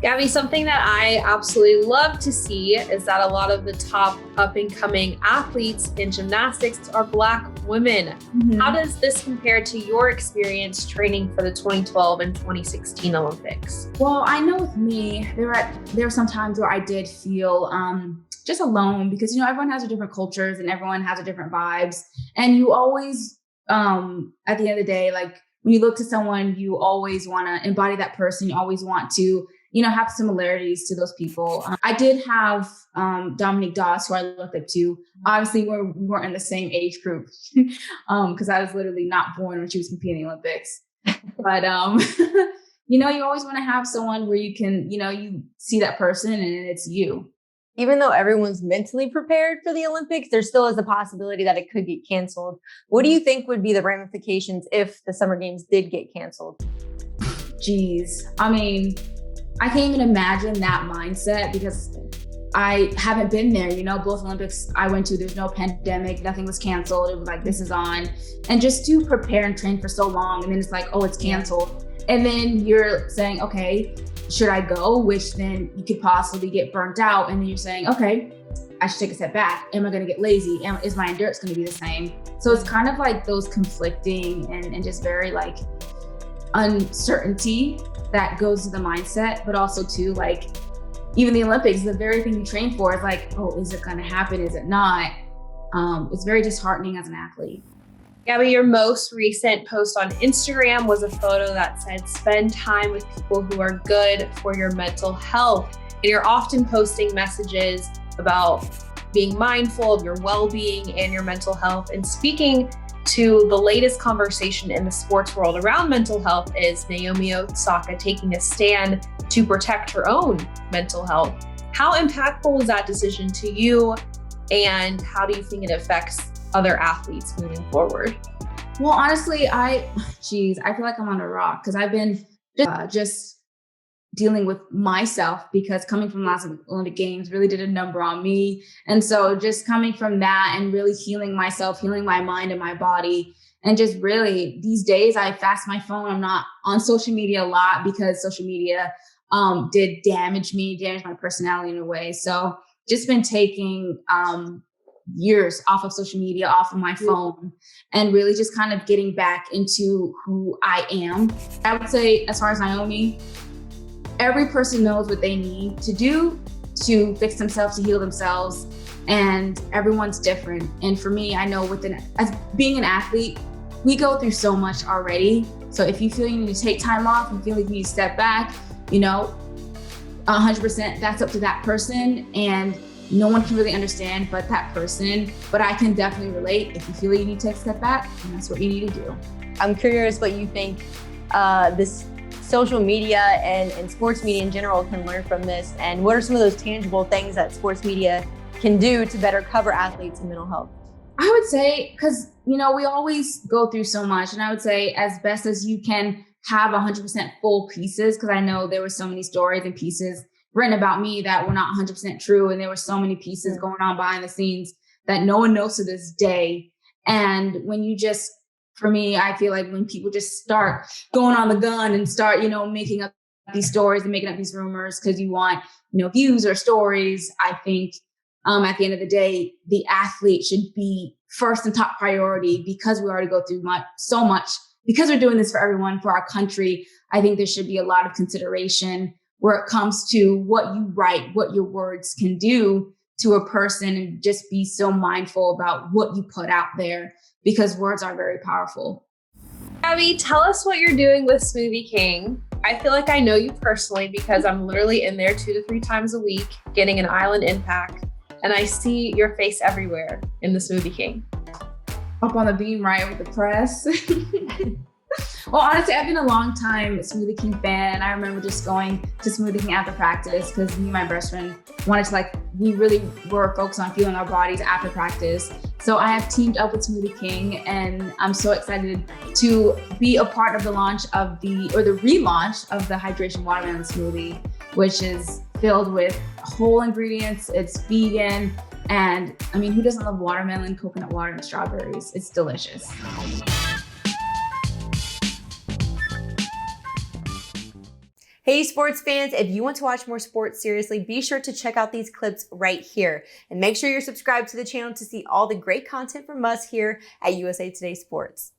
Gabby, something that I absolutely love to see is that a lot of the top up and coming athletes in gymnastics are Black women. Mm-hmm. How does this compare to your experience training for the 2012 and 2016 Olympics? Well, I know with me, there were some times where I did feel just alone because, everyone has their different cultures and everyone has their different vibes. And you always, at the end of the day, like when you look to someone, you always want to embody that person. You always want to have similarities to those people. I did have Dominique Doss, who I looked up to. Obviously, we weren't in the same age group because I was literally not born when she was competing in the Olympics. But, you always want to have someone where you can, you see that person and it's you. Even though everyone's mentally prepared for the Olympics, there still is a possibility that it could get canceled. What do you think would be the ramifications if the Summer Games did get canceled? Geez, I can't even imagine that mindset because I haven't been there. Both Olympics I went to, there's no pandemic, nothing was canceled. It was like, this is on. And just to prepare and train for so long, and then it's like, oh, it's canceled. And then you're saying, okay, should I go? Which then you could possibly get burnt out. And then you're saying, okay, I should take a step back. Am I going to get lazy? Is my endurance going to be the same? So it's kind of like those conflicting and just very like uncertainty that goes to the mindset, but also too, like even the Olympics, the very thing you train for is like, oh, is it going to happen? Is it not? It's very disheartening as an athlete. Gabby, your most recent post on Instagram was a photo that said, spend time with people who are good for your mental health. And you're often posting messages about being mindful of your well-being and your mental health. And speaking to the latest conversation in the sports world around mental health is Naomi Osaka taking a stand to protect her own mental health. How impactful was that decision to you? And how do you think it affects other athletes moving forward? Well, honestly, I feel like I'm on a rock because I've been just dealing with myself because coming from the last Olympic Games really did a number on me. And so just coming from that and really healing myself, healing my mind and my body. And just really these days I fast my phone. I'm not on social media a lot because social media did damage my personality in a way. So just been taking years off of social media, off of my phone, and really just kind of getting back into who I am. I would say, as far as Naomi, every person knows what they need to do to fix themselves, to heal themselves, and everyone's different. And for me, I know as being an athlete, we go through so much already. So if you feel you need to take time off, you feel like you need to step back, 100%, that's up to that person. And no one can really understand but that person. But I can definitely relate. If you feel like you need to take a step back, then that's what you need to do. I'm curious what you think this social media and sports media in general can learn from this. And what are some of those tangible things that sports media can do to better cover athletes and mental health? I would say, because, we always go through so much. And I would say as best as you can have 100% full pieces, because I know there were so many stories and pieces written about me that were not 100% true. And there were so many pieces going on behind the scenes that no one knows to this day. And when you for me, I feel like when people just start going on the gun and start, making up these stories and making up these rumors because you want, views or stories, I think at the end of the day, the athlete should be first and top priority because we already go through so much. Because we're doing this for everyone, for our country, I think there should be a lot of consideration where it comes to what you write, what your words can do to a person, and just be so mindful about what you put out there because words are very powerful. Gabby, tell us what you're doing with Smoothie King. I feel like I know you personally because I'm literally in there 2 to 3 times a week getting an island impact, and I see your face everywhere in the Smoothie King. Up on the beam, right, with the press. Well, honestly, I've been a long time Smoothie King fan. I remember just going to Smoothie King after practice because me and my best friend wanted to we really were focused on feeling our bodies after practice. So I have teamed up with Smoothie King, and I'm so excited to be a part of the relaunch of the hydration watermelon smoothie, which is filled with whole ingredients. It's vegan. And who doesn't love watermelon, coconut water, and strawberries? It's delicious. Hey, sports fans, if you want to watch more sports seriously, be sure to check out these clips right here. And make sure you're subscribed to the channel to see all the great content from us here at USA Today Sports.